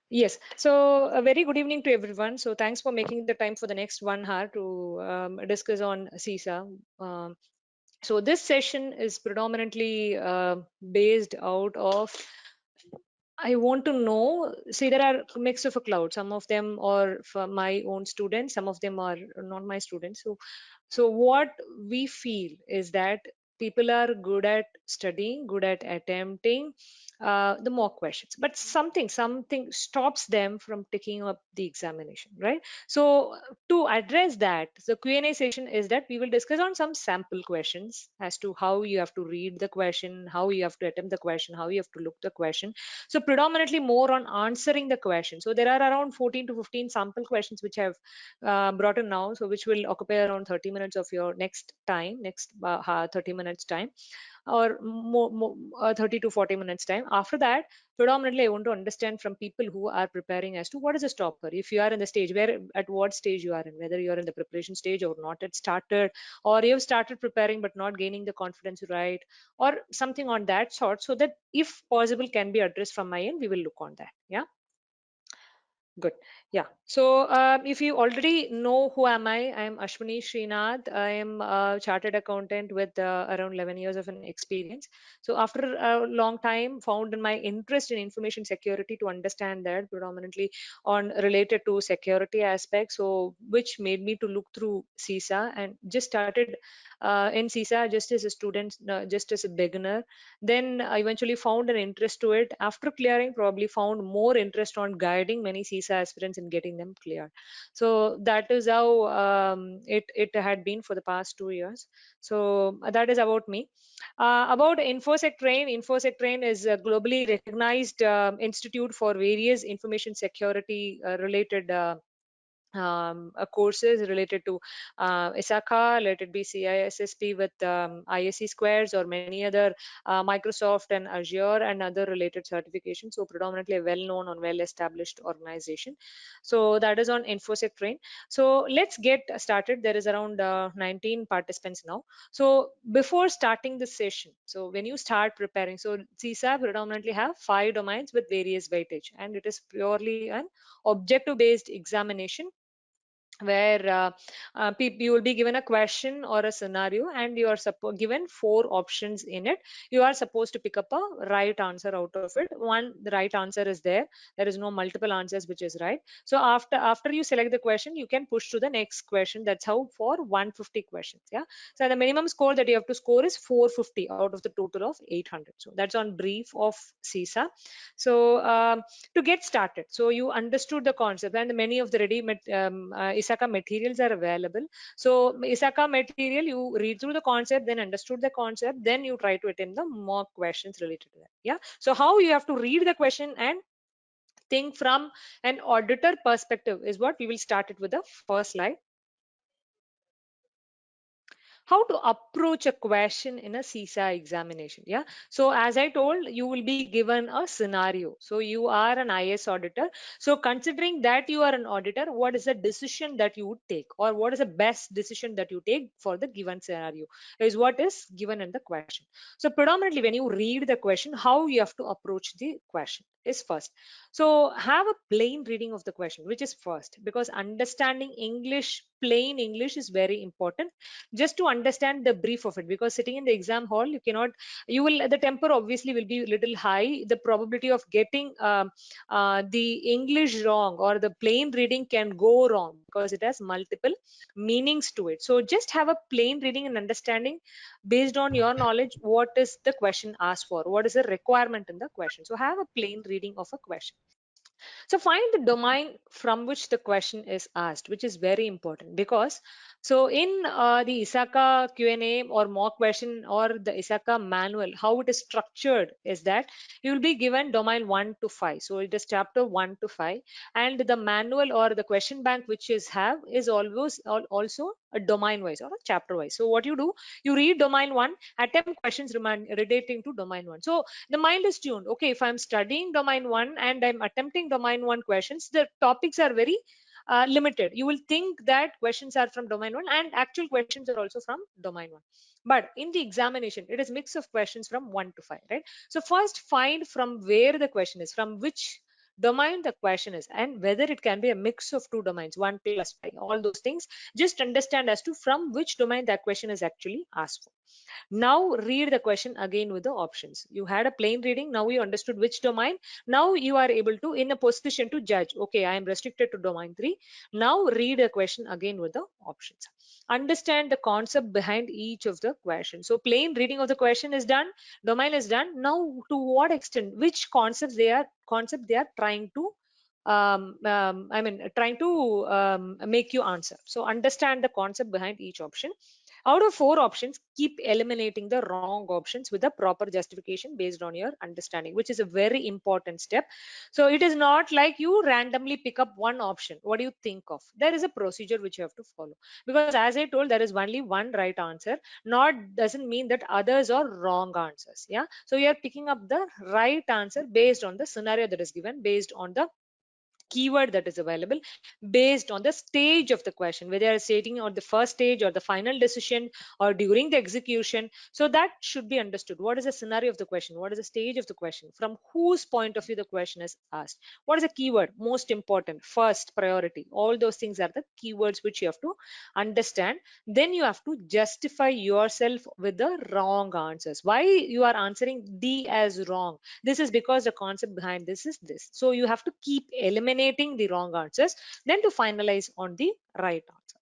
Yes. So a very good evening to everyone. So thanks for making the time for the next 1 hour to discuss on CISA. Um, so this session is predominantly based out of I want to know. See, there are a mix of a cloud. Some of them are for my own students. Some of them are not my students. So what we feel is that people are good at studying, good at attempting the mock questions, but something stops them from taking up the examination, right? So to address that, the Q&A session is that we will discuss on some sample questions as to how you have to read the question, how you have to attempt the question, how you have to look the question. So predominantly more on answering the question. So there are around 14 to 15 sample questions which I've brought in now, so which will occupy around 30 minutes of your next 30 minutes time, or 30 to 40 minutes time. After that, predominantly I want to understand from people who are preparing as to what is a stopper. If you are in the stage where, at what stage you are in, whether you are in the preparation stage or not yet started, or you have started preparing but not gaining the confidence, right, or something on that sort, so that if possible can be addressed from my end, we will look on that. Yeah. Good. Yeah. So if you already know who am I am Aswini Srinath. I am a chartered accountant with around 11 years of an experience. So after a long time, found in my interest in information security to understand that predominantly on related to security aspects. So which made me to look through CISA and just started in CISA just as a student, just as a beginner. Then I eventually found an interest to it. After clearing, probably found more interest on guiding many CISA aspirants in getting them cleared. So that is how it had been for the past 2 years. So that is about me. About InfosecTrain, InfosecTrain is a globally recognized institute for various information security related courses related to ISACA, let it be CISSP with ISC squares or many other Microsoft and Azure and other related certifications. So predominantly a well-known and well-established organization. So that is on InfoSec Train. So let's get started. There is around 19 participants now. So before starting the session, so when you start preparing, so CISA predominantly have 5 domains with various weightage, and it is purely an objective based examination where you will be given a question or a scenario, and you are given 4 options in it. You are supposed to pick up a right answer out of it. One, the right answer is there is no multiple answers which is right. So after you select the question, you can push to the next question. That's how for 150 questions. Yeah. So the minimum score that you have to score is 450 out of the total of 800. So that's on brief of CISA. So to get started, so you understood the concept, and many of the ready ISACA materials are available. So ISACA material, you read through the concept, then understood the concept, then you try to attempt the mock questions related to that. Yeah. So how you have to read the question and think from an auditor perspective is what we will start it with the first slide. How to approach a question in a CISA examination. Yeah. So as I told, you will be given a scenario. So you are an IS auditor. So considering that you are an auditor, what is the decision that you would take, or what is the best decision that you take for the given scenario is what is given in the question. So predominantly when you read the question, how you have to approach the question is first. So have a plain reading of the question, which is first, because understanding English, plain English is very important just to understand the brief of it. Because sitting in the exam hall, you cannot, you will, the temper obviously will be a little high. The probability of getting the English wrong or the plain reading can go wrong because it has multiple meanings to it. So just have a plain reading and understanding based on your knowledge what is the question asked for, what is the requirement in the question. So have a plain reading of a question. So find the domain from which the question is asked, which is very important. Because so in the ISACA Q&A or mock question or the ISACA manual, how it is structured is that you will be given domain 1 to 5. So it is chapter 1 to 5, and the manual or the question bank which is have is always also a domain wise or a chapter wise. So what you do, you read domain 1, attempt questions relating to domain 1. So the mind is tuned. Okay, if I'm studying domain 1 and I'm attempting domain 1 questions, the topics are very limited. You will think that questions are from domain 1, and actual questions are also from domain 1. But in the examination, it is mix of questions from 1 to 5, right? So first find from where the question is, from which domain the question is, and whether it can be a mix of two domains, 1 plus 5, all those things. Just understand as to from which domain that question is actually asked for. Now read the question again with the options. You had a plain reading, now you understood which domain. Now you are able to in a position to judge, okay, I am restricted to domain 3. Now read the question again with the options. Understand the concept behind each of the questions. So plain reading of the question is done, domain is done. Now to what extent, which concept they are trying to trying to make you answer. So understand the concept behind each option. Out of four options, keep eliminating the wrong options with a proper justification based on your understanding, which is a very important step. So it is not like you randomly pick up one option. What do you think of? There is a procedure which you have to follow. Because as I told, there is only one right answer. Not doesn't mean that others are wrong answers. Yeah. So you are picking up the right answer based on the scenario that is given, based on the keyword that is available, based on the stage of the question, whether you're stating on the first stage or the final decision or during the execution. So that should be understood. What is the scenario of the question? What is the stage of the question? From whose point of view the question is asked? What is the keyword? Most important, first priority. All those things are the keywords which you have to understand. Then you have to justify yourself with the wrong answers. Why you are answering D as wrong? This is because the concept behind this is this. So you have to keep eliminating the wrong answers, then to finalize on the right answer.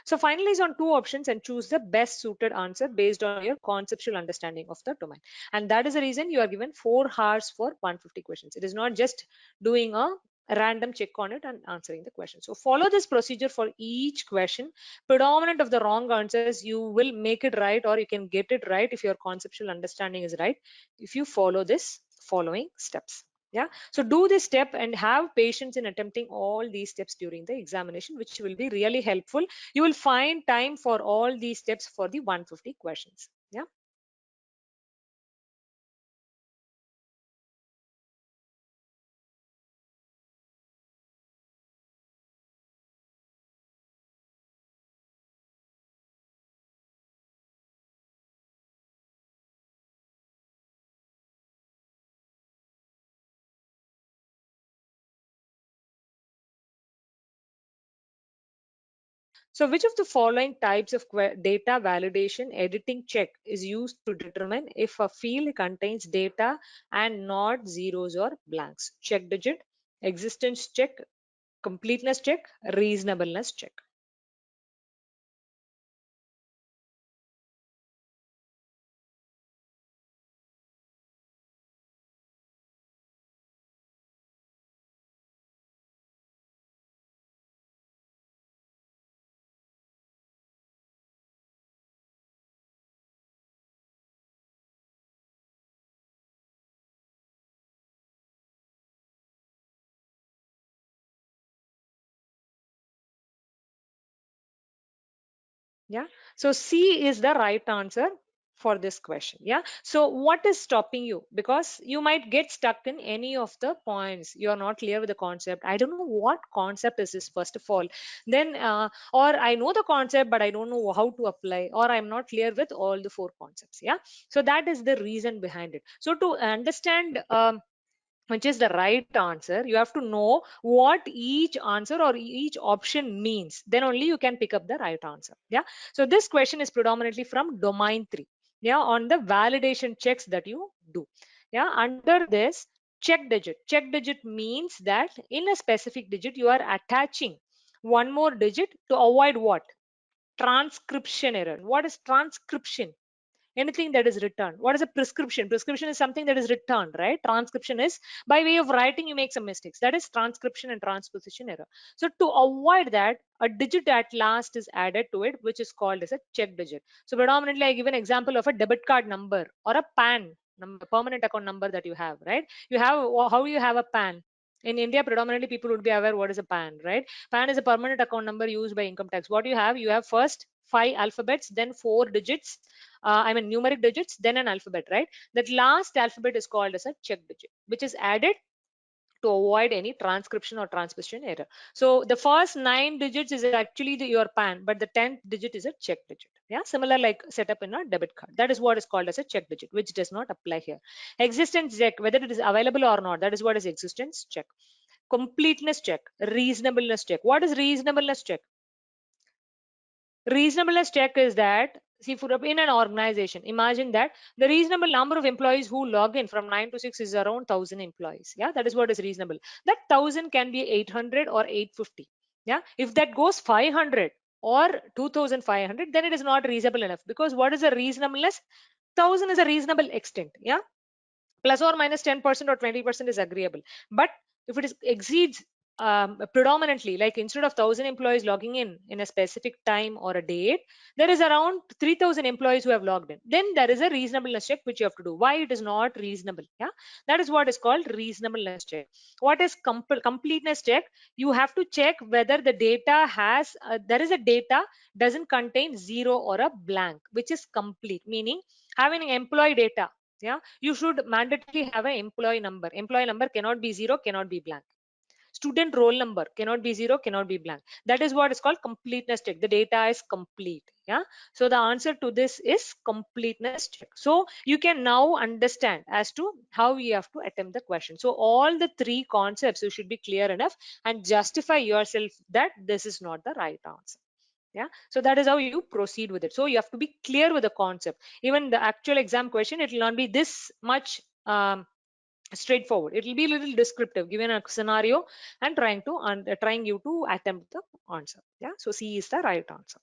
So finalize on two options and choose the best suited answer based on your conceptual understanding of the domain. And that is the reason you are given 4 hours for 150 questions. It is not just doing a random check on it and answering the question. So follow this procedure for each question. Predominant of the wrong answers, you will make it right, or you can get it right if your conceptual understanding is right, if you follow this following steps. Yeah. So do this step and have patience in attempting all these steps during the examination, which will be really helpful. You will find time for all these steps for the 150 questions. Yeah. So which of the following types of data validation editing check is used to determine if a field contains data and not zeros or blanks? Check digit, existence check, completeness check, reasonableness check. Yeah. So C is the right answer for this question. Yeah. So what is stopping you? Because you might get stuck in any of the points. You are not clear with the concept. I don't know what concept is this, first of all. Then, or I know the concept, but I don't know how to apply, or I'm not clear with all the four concepts. Yeah. So that is the reason behind it. So to understand, which is the right answer, you have to know what each answer or each option means, then only you can pick up the right answer. Yeah. So this question is predominantly from domain 3. Yeah, on the validation checks that you do. Yeah, under this, check digit means that in a specific digit you are attaching one more digit to avoid what? Transcription error. What is transcription? Anything that is returned. What is a prescription? Prescription is something that is returned, right? Transcription is by way of writing you make some mistakes. That is transcription and transposition error. So to avoid that, a digit at last is added to it, which is called as a check digit. So predominantly I give an example of a debit card number or a pan number, permanent account number that you have, right? You have, how you have a pan. In India, predominantly people would be aware what is a pan, right? PAN is a permanent account number used by income tax. What you have first five alphabets, then four digits, numeric digits, then an alphabet, right? That last alphabet is called as a check digit, which is added to avoid any transcription or transposition error. So the first 9 digits is actually your PAN, but the 10th digit is a check digit. Yeah, similar like setup in a debit card. That is what is called as a check digit, which does not apply here. Existence check, whether it is available or not, that is what is existence check. completeness check, reasonableness check. What is reasonableness check? Reasonableness check is that, see, for in an organization, imagine that the reasonable number of employees who log in from 9 to 6 is around 1,000 employees. Yeah, that is what is reasonable. That 1,000 can be 800 or 850. Yeah, if that goes 500 or 2,500, then it is not reasonable enough, because what is a reasonableness? 1,000 is a reasonable extent. Yeah, plus or minus 10% or 20% is agreeable. But if it is exceeds predominantly, like instead of 1,000 employees logging in a specific time or a date, there is around 3,000 employees who have logged in, then there is a reasonableness check which you have to do. Why it is not reasonable? Yeah, that is what is called reasonableness check. What is completeness check? You have to check whether the data has there is a data doesn't contain zero or a blank, which is complete, meaning having employee data. Yeah, you should mandatorily have an employee number. Employee number cannot be zero, cannot be blank. Student roll number cannot be zero, cannot be blank. That is what is called completeness check. The data is complete. Yeah, so the answer to this is completeness check. So you can now understand as to how you have to attempt the question. So all the three concepts you should be clear enough and justify yourself that this is not the right answer. Yeah, so that is how you proceed with it. So you have to be clear with the concept. Even the actual exam question, it will not be this much straightforward. It will be a little descriptive, given a scenario and trying you to attempt the answer. Yeah, so C is the right answer.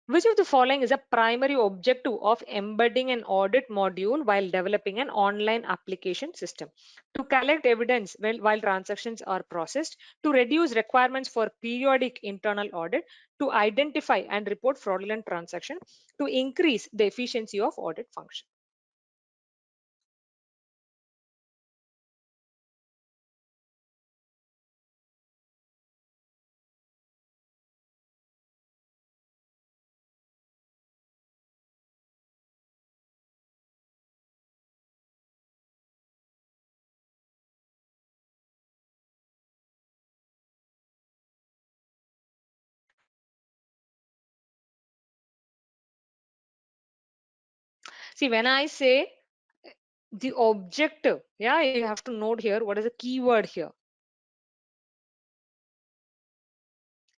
Which of the following is a primary objective of embedding an audit module while developing an online application system? To collect evidence while transactions are processed, to reduce requirements for periodic internal audit, to identify and report fraudulent transaction, to increase the efficiency of audit function. See, when I say the objective, yeah, you have to note here what is the keyword here.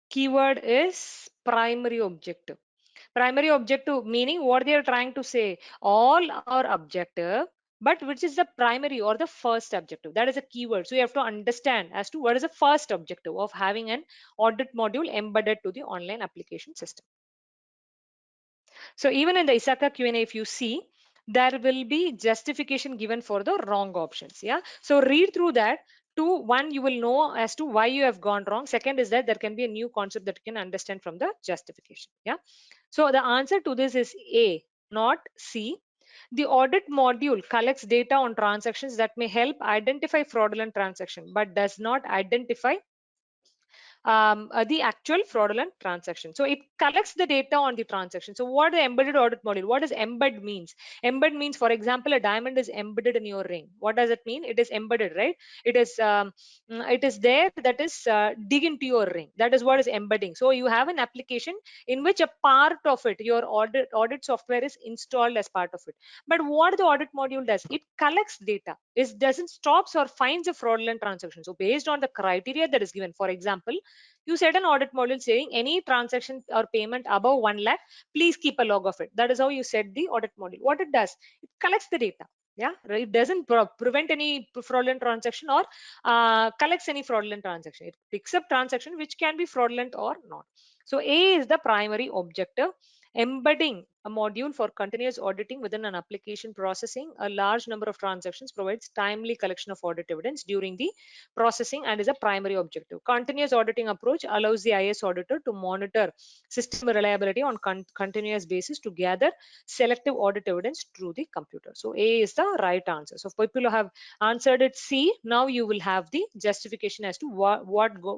Keyword is primary objective. Primary objective meaning what they are trying to say. All are objective, but which is the primary or the first objective? That is a keyword. So you have to understand as to what is the first objective of having an audit module embedded to the online application system. So even in the ISACA Q&A, if you see, there will be justification given for the wrong options. Yeah. So read through that. Two, one, you will know as to why you have gone wrong. Second is that there can be a new concept that you can understand from the justification. Yeah. So the answer to this is A, not C. The audit module collects data on transactions that may help identify fraudulent transaction, but does not identify the actual fraudulent transaction. So it collects the data on the transaction. So what the embedded audit module? What does embed means? Embed means, for example, a diamond is embedded in your ring. What does it mean? It is embedded, right? It is there. That is dig into your ring. That is what is embedding. So you have an application in which a part of it, your audit software is installed as part of it. But what the audit module does? It collects data. It doesn't stops or finds a fraudulent transaction. So based on the criteria that is given, for example, you set an audit module saying any transaction or payment above 1 lakh, please keep a log of it. That is how you set the audit module. What it does, it collects the data. Yeah, right? It doesn't prevent any fraudulent transaction or collects any fraudulent transaction. It picks up transaction which can be fraudulent or not. So A is the primary objective. Embedding a module for continuous auditing within an application processing a large number of transactions provides timely collection of audit evidence during the processing and is a primary objective. Continuous auditing approach allows the IS auditor to monitor system reliability on continuous basis to gather selective audit evidence through the computer. So A is the right answer. So people who have answered it C, now you will have the justification as to what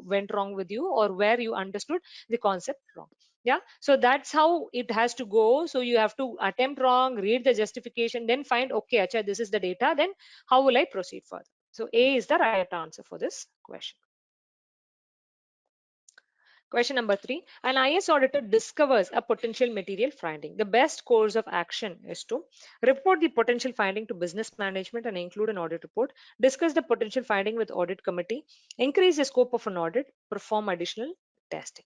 went wrong with you or where you understood the concept wrong. Yeah, so that's how it has to go. So you have to attempt wrong, read the justification, then find, okay, acha, this is the data, then how will I proceed further? So A is the right answer for this question. Question number 3. An IS auditor discovers a potential material finding. The best course of action is to report the potential finding to business management and include an audit report, discuss the potential finding with audit committee, increase the scope of an audit, perform additional testing.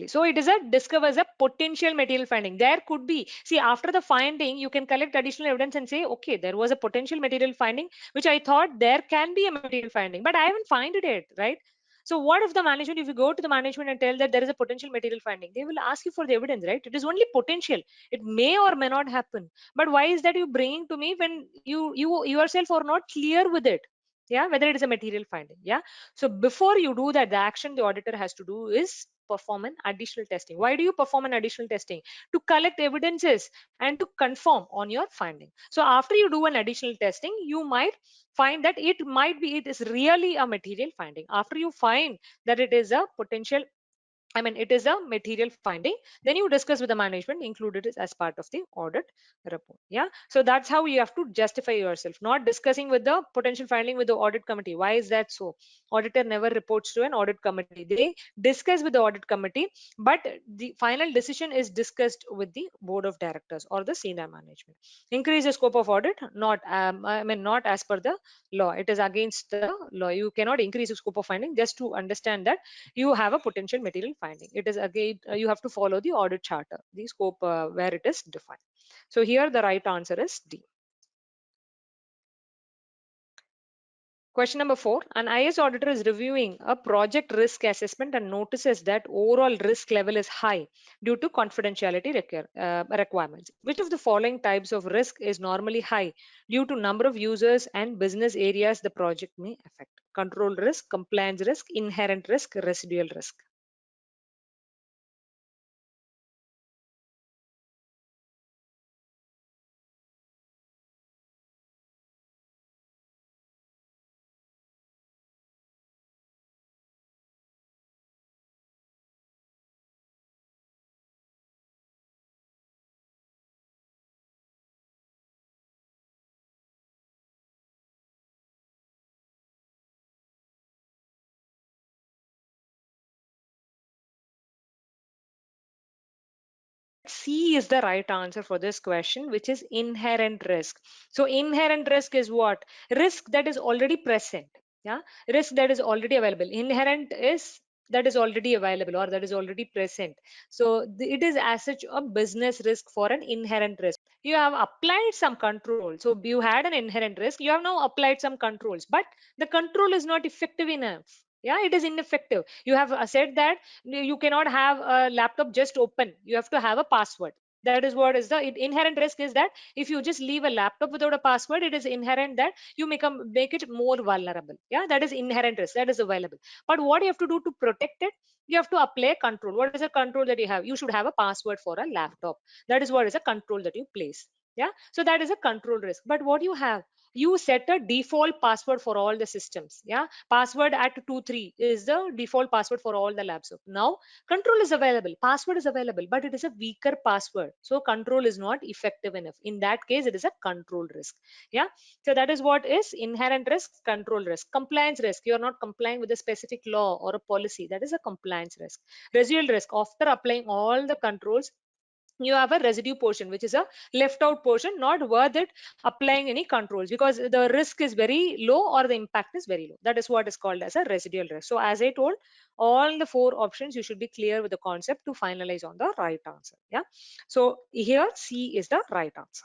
So it is a discovers a potential material finding. There could be, see, after the finding, you can collect additional evidence and say, okay, there was a potential material finding, which I thought there can be a material finding, but I haven't found it, right? So what if the management, if you go to the management and tell that there is a potential material finding, they will ask you for the evidence, right? It is only potential. It may or may not happen. But why is that you bringing to me when you yourself are not clear with it? Yeah, whether it is a material finding. Yeah. So before you do that, the action the auditor has to do is perform an additional testing. Why do you perform an additional testing? To collect evidences and to confirm on your finding. So after you do an additional testing, you might find that it is really a material finding. After you find that it is a potential, I mean, it is a material finding. Then you discuss with the management, included it as part of the audit report. Yeah. So that's how you have to justify yourself, not discussing with the potential finding with the audit committee. Why is that so? Auditor never reports to an audit committee. They discuss with the audit committee, but the final decision is discussed with the board of directors or the senior management. Increase the scope of audit, not, I mean, not as per the law. It is against the law. You cannot increase the scope of finding just to understand that you have a potential material finding. It is again, you have to follow the audit charter, the scope where it is defined. So here the right answer is D. Question number 4. An IS auditor is reviewing a project risk assessment and notices that overall risk level is high due to confidentiality requirements. Which of the following types of risk is normally high due to number of users and business areas the project may affect? Control risk, compliance risk, inherent risk, residual risk. C is the right answer for this question, which is inherent risk. So inherent risk is what? Risk that is already present. Yeah. Risk that is already available. Inherent is that is already available or that is already present. So it is as such a business risk for an inherent risk. You have applied some control. So you had an inherent risk. You have now applied some controls, but the control is not effective enough. Yeah, it is ineffective. You have said that you cannot have a laptop just open. You have to have a password. That is what is the inherent risk, is that if you just leave a laptop without a password, it is inherent that you make it more vulnerable. Yeah, that is inherent risk, that is available. But what you have to do to protect it, you have to apply control. What is a control that you have? You should have a password for a laptop. That is what is a control that you place. Yeah, so that is a control risk. But what you have, you set a default password for all the systems. Yeah, password at 23 is the default password for all the labs. So now control is available, password is available, but it is a weaker password, so control is not effective enough. In that case, it is a control risk. Yeah, so that is what is inherent risk, control risk. Compliance risk, you are not complying with a specific law or a policy, that is a compliance risk. Residual risk, after applying all the controls, you have a residue portion, which is a left out portion, not worth it applying any controls because the risk is very low or the impact is very low. That is what is called as a residual risk. So as I told, all the four options you should be clear with the concept to finalize on the right answer. Yeah, so here C is the right answer.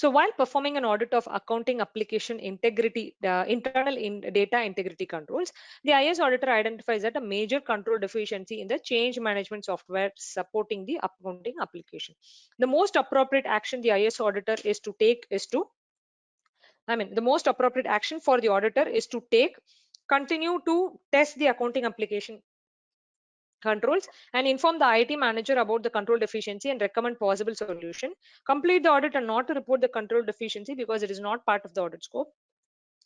So while performing an audit of accounting application integrity, data integrity controls, the IS auditor identifies that a major control deficiency in the change management software supporting the accounting application. The most appropriate action the IS auditor is to take is to, the most appropriate action for the auditor is to take, continue to test the accounting application controls and inform the IT manager about the control deficiency and recommend possible solution. Complete the audit and not to report the control deficiency because it is not part of the audit scope.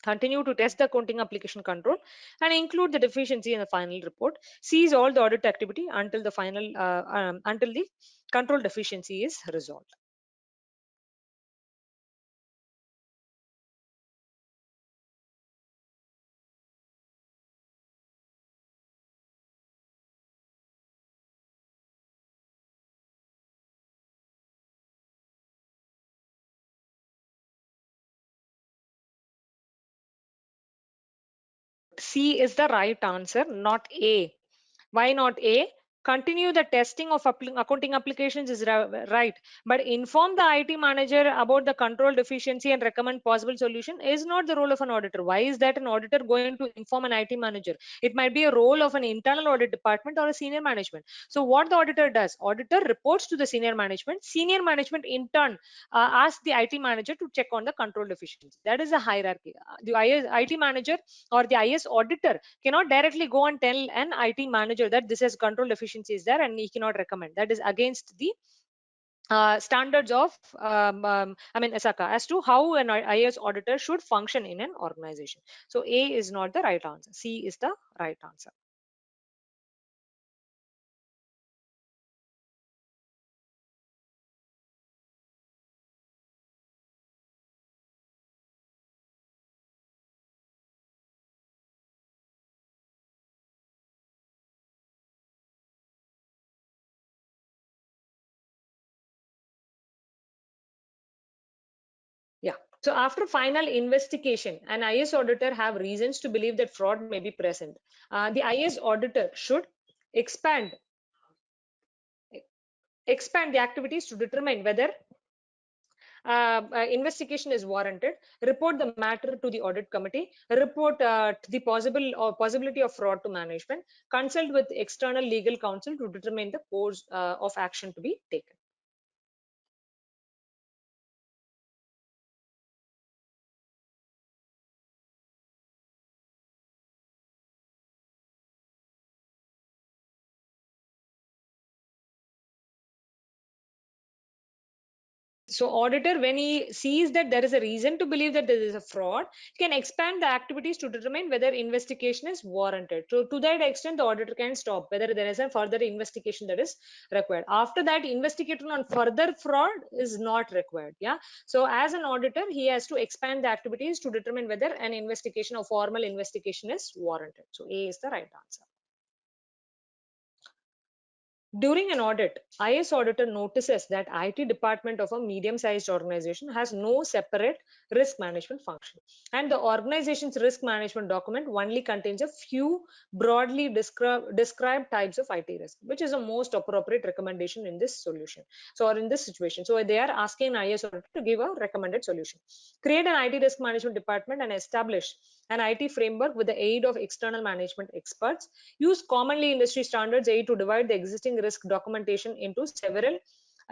Continue to test the accounting application control and include the deficiency in the final report. Cease all the audit activity until the control deficiency is resolved. C is the right answer, not A. Why not A? Continue the testing of accounting applications is right, but inform the IT manager about the control deficiency and recommend possible solution is not the role of an auditor. Why is that an auditor going to inform an IT manager? It might be a role of an internal audit department or a senior management. So what the auditor does? Auditor reports to the senior management. Senior management in turn asks the IT manager to check on the control deficiency. That is a hierarchy. The IT manager or the IS auditor cannot directly go and tell an IT manager that this has control deficiency is there and he cannot recommend. That is against the standards of ISACA as to how an IS auditor should function in an organization. So A is not the right answer. C is the right answer. Yeah. So after final investigation, an IS auditor have reasons to believe that fraud may be present. The IS auditor should expand expand the activities to determine whether investigation is warranted, report the matter to the audit committee, report the possibility of fraud to management, consult with external legal counsel to determine the course of action to be taken. So auditor, when he sees that there is a reason to believe that there is a fraud, can expand the activities to determine whether investigation is warranted. So to that extent, the auditor can stop whether there is a further investigation that is required. After that, investigation on further fraud is not required. Yeah. So as an auditor, he has to expand the activities to determine whether an investigation or formal investigation is warranted. So A is the right answer. During an audit, IS auditor notices that IT department of a medium-sized organization has no separate risk management function, and the organization's risk management document only contains a few broadly described types of IT risk, which is the most appropriate recommendation in this solution. So, or in this situation, so they are asking an IS auditor to give a recommended solution. Create an IT risk management department and establish an IT framework with the aid of external management experts. Use commonly industry standards aid to divide the existing risk documentation into several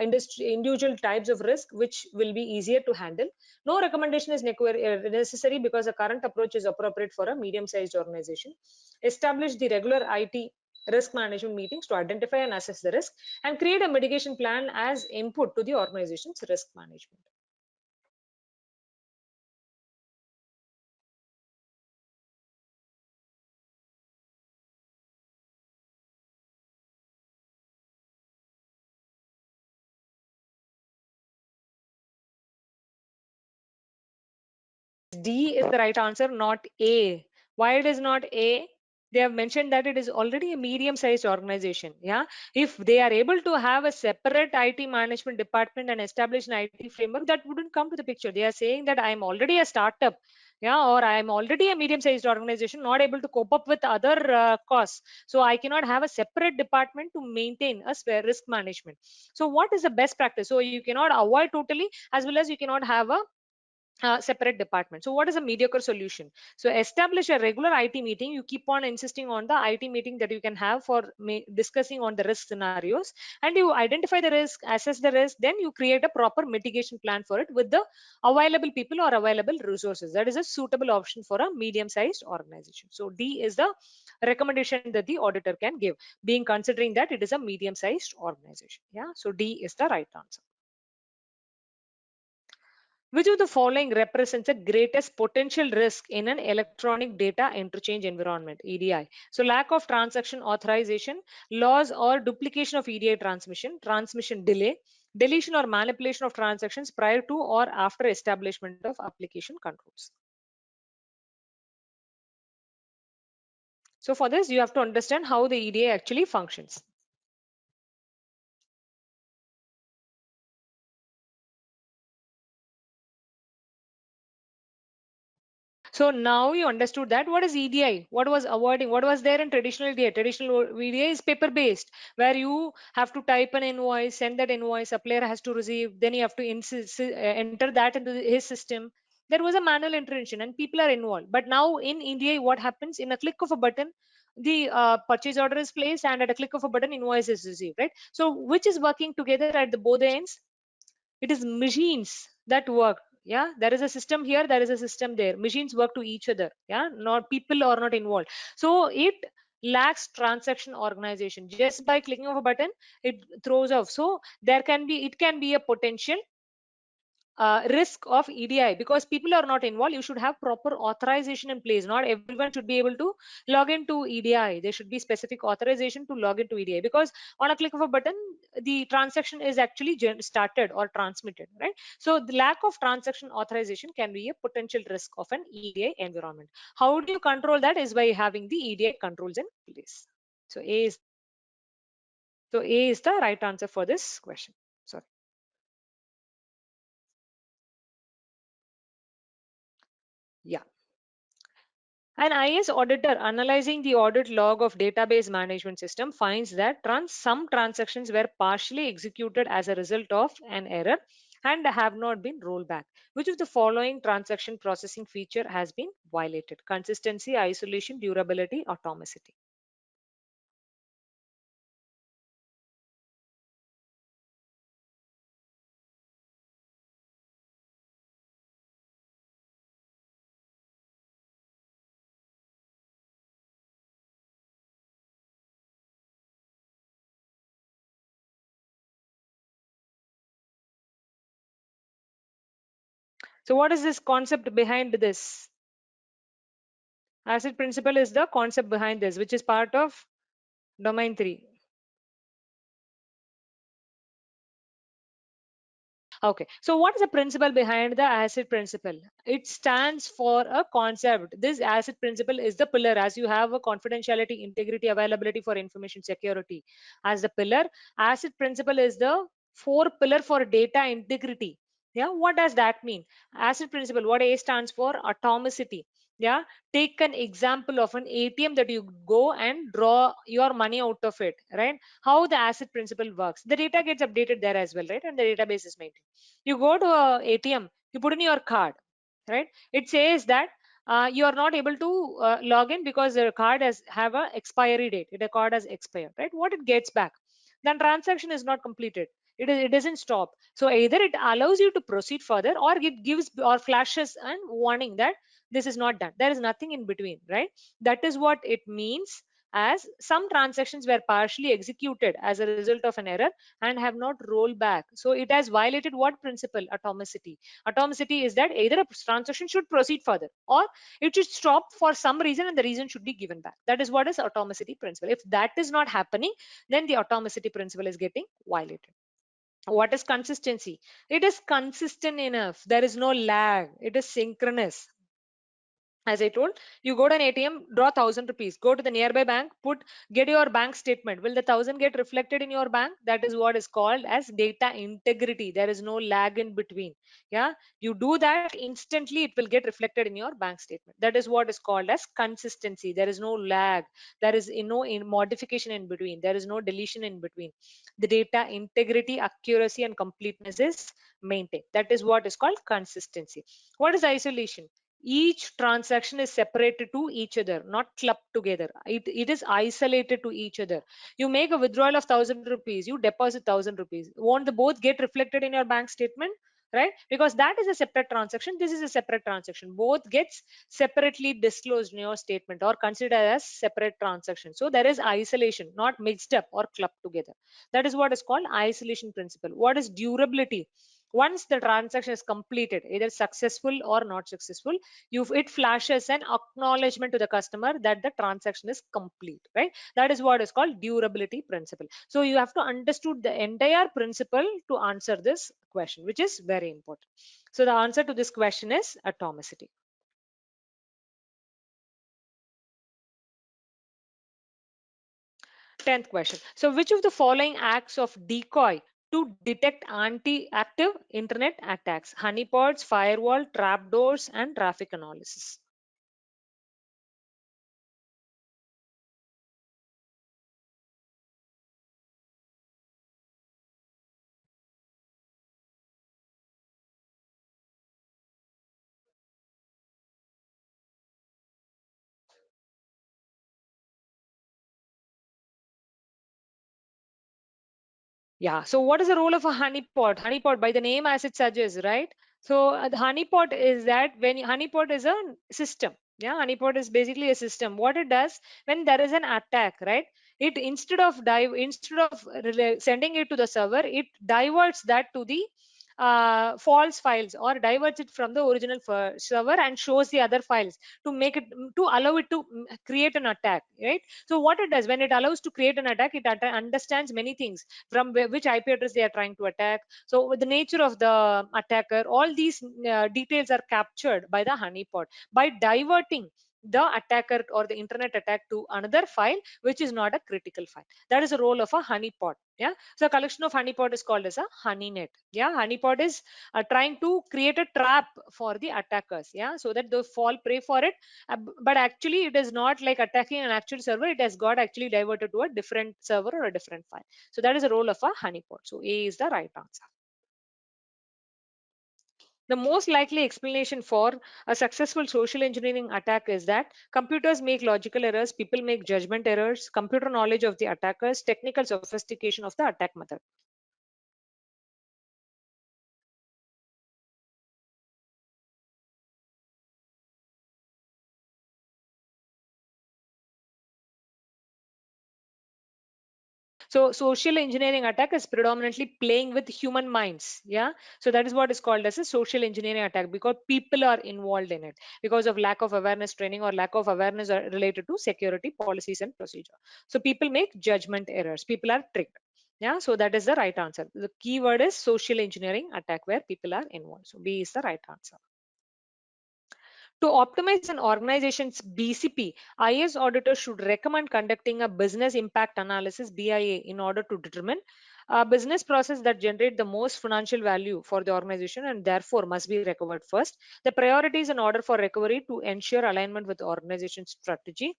individual types of risk, which will be easier to handle. No recommendation is necessary because the current approach is appropriate for a medium-sized organization. Establish the regular IT risk management meetings to identify and assess the risk and create a mitigation plan as input to the organization's risk management. D is the right answer, not A. Why it is not A? they have mentioned that it is already a medium sized organization. Yeah, if they are able to have a separate IT management department and establish an IT framework, that wouldn't come to the picture. They are saying that I am already a startup, yeah, or I am already a medium sized organization, not able to cope up with other costs, so I cannot have a separate department to maintain a spare risk management. So what is the best practice? So you cannot avoid totally, as well as you cannot have a separate department. So what is a mediocre solution? So establish a regular IT meeting. You keep on insisting on the IT meeting that you can have for discussing on the risk scenarios, and you identify the risk, assess the risk, then you create a proper mitigation plan for it with the available people or available resources. That is a suitable option for a medium sized organization. So D is the recommendation that the auditor can give, being considering that it is a medium sized organization. Yeah, so D is the right answer. Which of the following represents the greatest potential risk in an electronic data interchange environment, EDI? So, lack of transaction authorization, loss or duplication of EDI transmission, transmission delay, deletion or manipulation of transactions prior to or after establishment of application controls. So, for this, you have to understand how the EDI actually functions. So now you understood that what is EDI, what was avoiding, what was there in traditional EDI. Traditional EDI is paper based, where you have to type an invoice, send that invoice, supplier has to receive, then you have to enter that into his system. There was a manual intervention and people are involved. But now in EDI, what happens? In a click of a button, the purchase order is placed, and at a click of a button, invoice is received, right? So which is working together at the both ends? It is machines that work. Yeah, there is a system here, there is a system there, machines work to each other. Yeah, not people are not involved. So it lacks transaction organization. Just by clicking of a button, it throws off. So there can be, it can be a potential risk of EDI because people are not involved. You should have proper authorization in place. Not everyone should be able to log into EDI. There should be specific authorization to log into EDI, because on a click of a button, the transaction is actually started or transmitted, right? So the lack of transaction authorization can be a potential risk of an EDI environment. How do you control that? Is by having the EDI controls in place. So A is the right answer for this question. Sorry. Yeah. An IS auditor analyzing the audit log of database management system finds that some transactions were partially executed as a result of an error and have not been rolled back. Which of the following transaction processing feature has been violated? Consistency, isolation, durability, atomicity. So what is this concept behind this? Asset principle is the concept behind this, which is part of domain 3. Okay, so what is the principle behind the ACID principle? It stands for a concept. This ACID principle is the pillar. As you have a confidentiality, integrity, availability for information security as the pillar, ACID principle is the four pillar for data integrity. Yeah, what does that mean? ACID principle, what A stands for? Atomicity. Yeah, take an example of an ATM that you go and draw your money out of it, right? How the ACID principle works. The data gets updated there as well, right? And the database is maintained. You go to a ATM, you put in your card, right? It says that you are not able to log in because the card has have a expiry date. The card has expired, right? What it gets back, then transaction is not completed. It doesn't stop. So either it allows you to proceed further, or it gives or flashes and warning that this is not done. There is nothing in between, right? That is what it means, as some transactions were partially executed as a result of an error and have not rolled back. So it has violated what principle? Atomicity. Atomicity is that either a transaction should proceed further, or it should stop for some reason and the reason should be given back. That is what is atomicity principle. If that is not happening, then the atomicity principle is getting violated. What is consistency? It is consistent enough. There is no lag. It is synchronous. As I told, you go to an ATM, draw 1,000 rupees, go to the nearby bank, get your bank statement. Will the 1,000 get reflected in your bank? That is what is called as data integrity. There is no lag in between. Yeah, you do that instantly, it will get reflected in your bank statement. That is what is called as consistency. There is no lag. There is no modification in between. There is no deletion in between. The data integrity, accuracy, and completeness is maintained. That is what is called consistency. What is isolation? Each transaction is separated to each other, not clubbed together. It is isolated to each other. You make a withdrawal of 1,000 rupees, you deposit 1,000 rupees. Won't the both get reflected in your bank statement? Right? Because that is a separate transaction. This is a separate transaction. Both gets separately disclosed in your statement or considered as separate transaction. So there is isolation, not mixed up or clubbed together. That is what is called isolation principle. What is durability? Once the transaction is completed, either successful or not successful, it flashes an acknowledgement to the customer that the transaction is complete, right? That is what is called durability principle. So you have to understood the entire principle to answer this question, which is very important. So the answer to this question is atomicity. 10th question. So which of the following acts of decoy to detect anti-active internet attacks? Honeypots, firewall, trapdoors, and traffic analysis. Yeah. So what is the role of a honeypot? Honeypot, by the name as it suggests, right? So the honeypot is that when honeypot is a system. Yeah, honeypot is basically a system. What it does when there is an attack, right? It instead of sending it to the server, it diverts that to the false files or diverts it from the original server and shows the other files to make it to allow it to create an attack, right? So what it does when it allows to create an attack, it understands many things from which IP address they are trying to attack. So with the nature of the attacker, all these details are captured by the honeypot by diverting the attacker or the internet attack to another file which is not a critical file. That is the role of a honeypot. Yeah. So a collection of honeypot is called as a honeynet. Yeah. Honeypot is trying to create a trap for the attackers. Yeah. So that they fall prey for it. But actually it is not like attacking an actual server. It has got actually diverted to a different server or a different file. So that is the role of a honeypot. So A is the right answer. The most likely explanation for a successful social engineering attack is that computers make logical errors, people make judgment errors, computer knowledge of the attackers, technical sophistication of the attack method. So social engineering attack is predominantly playing with human minds. Yeah. So that is what is called as a social engineering attack because people are involved in it because of lack of awareness training or lack of awareness related to security policies and procedure. So people make judgment errors. People are tricked. Yeah. So that is the right answer. The key word is social engineering attack where people are involved. So B is the right answer. To optimize an organization's BCP, IS auditors should recommend conducting a business impact analysis BIA in order to determine a business process that generate the most financial value for the organization and therefore must be recovered first. The priorities in order for recovery to ensure alignment with the organization's strategy.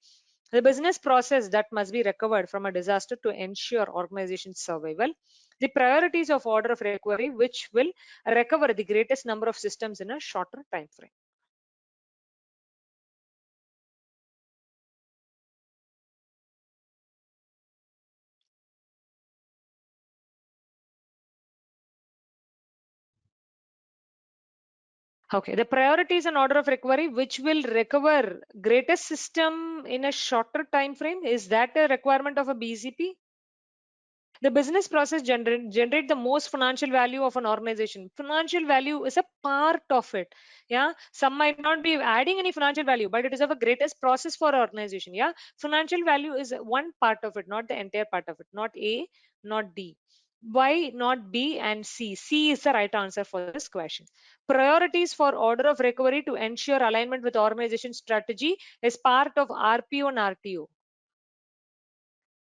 The business process that must be recovered from a disaster to ensure organization survival. The priorities of order of recovery which will recover the greatest number of systems in a shorter time frame. Okay, the priorities and order of recovery, which will recover greatest system in a shorter time frame, is that a requirement of a BCP? The business process generate the most financial value of an organization. Financial value is a part of it. Yeah, some might not be adding any financial value, but it is of a greatest process for organization. Yeah, financial value is one part of it, not the entire part of it. Not A, not D. Why not B and C? C is the right answer for this question. Priorities for order of recovery to ensure alignment with organization strategy is part of RPO and RTO.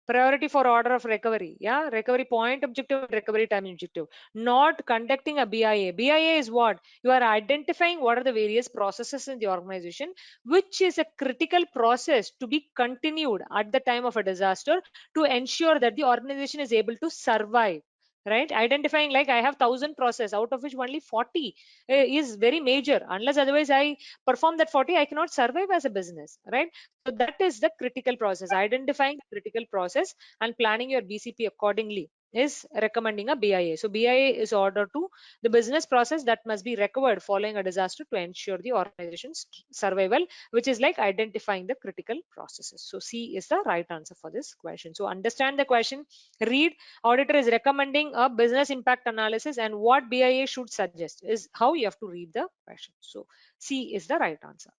Priority for order of recovery. Yeah, recovery point objective and recovery time objective. Not conducting a BIA. BIA is what? You are identifying what are the various processes in the organization, which is a critical process to be continued at the time of a disaster to ensure that the organization is able to survive. Right, identifying like I have 1,000 process, out of which only 40 is very major. Unless otherwise I perform that 40, I cannot survive as a business. Right, so that is the critical process. Identifying the critical process and planning your BCP accordingly is recommending a BIA. So BIA is order to the business process that must be recovered following a disaster to ensure the organization's survival, which is like identifying the critical processes. So C is the right answer for this question. So understand the question, read. Auditor is recommending a business impact analysis, and what BIA should suggest is how you have to read the question. So C is the right answer.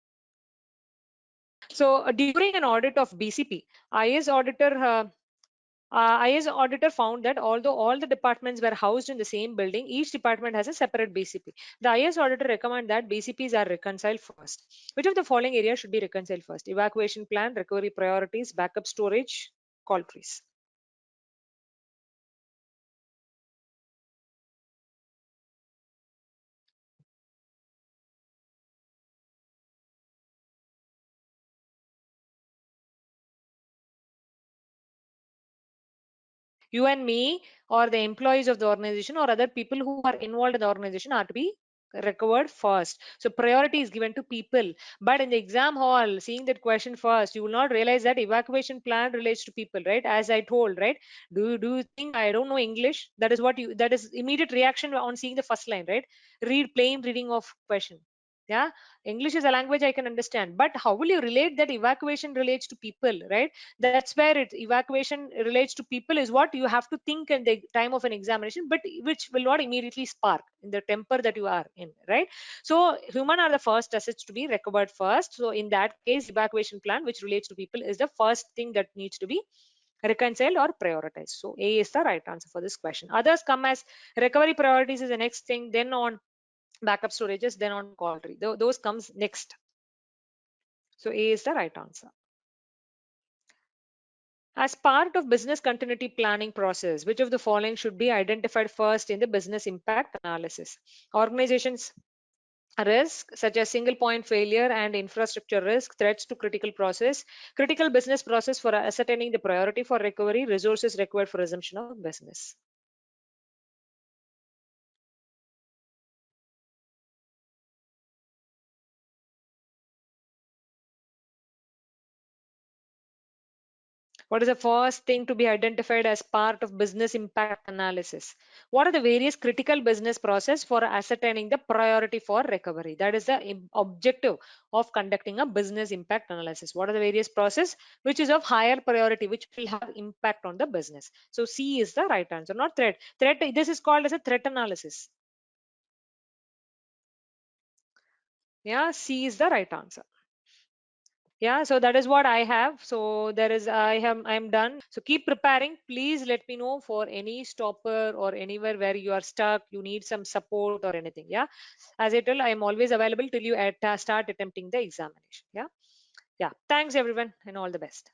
So during an audit of BCP, IS auditor IS auditor found that although all the departments were housed in the same building, each department has a separate BCP. The IS auditor recommend that BCPs are reconciled first. Which of the following areas should be reconciled first? Evacuation plan, recovery priorities, backup storage, call trees. You and me or the employees of the organization or other people who are involved in the organization are to be recovered first. So priority is given to people. But in the exam hall, seeing that question first, you will not realize that evacuation plan relates to people, right? As I told, right? Do you think I don't know English? That is what you, that is immediate reaction on seeing the first line, right? Read plain reading of question. Yeah, English is a language I can understand, but how will you relate that evacuation relates to people, right? That's where it evacuation relates to people is what you have to think in the time of an examination, but which will not immediately spark in the temper that you are in, right? So human are the first assets to be recovered first. So in that case, evacuation plan which relates to people is the first thing that needs to be reconciled or prioritized. So A is the right answer for this question. Others come as recovery priorities is the next thing, then on backup storages, then on call tree. Those comes next. So A is the right answer. As part of business continuity planning process, which of the following should be identified first in the business impact analysis? Organizations risk such as single point failure and infrastructure risk, threats to critical process, critical business process for ascertaining the priority for recovery, resources required for resumption of business. What is the first thing to be identified as part of business impact analysis? What are the various critical business process for ascertaining the priority for recovery? That is the objective of conducting a business impact analysis. What are the various process which is of higher priority, which will have impact on the business? So C is the right answer, not threat. Threat, this is called as a threat analysis. Yeah, C is the right answer. Yeah, so that is what I have. So there is, I'm done. So keep preparing. Please let me know for any stopper or anywhere where you are stuck, you need some support or anything. Yeah, as I tell, I am always available till you start attempting the examination. Yeah, yeah. Thanks everyone and all the best.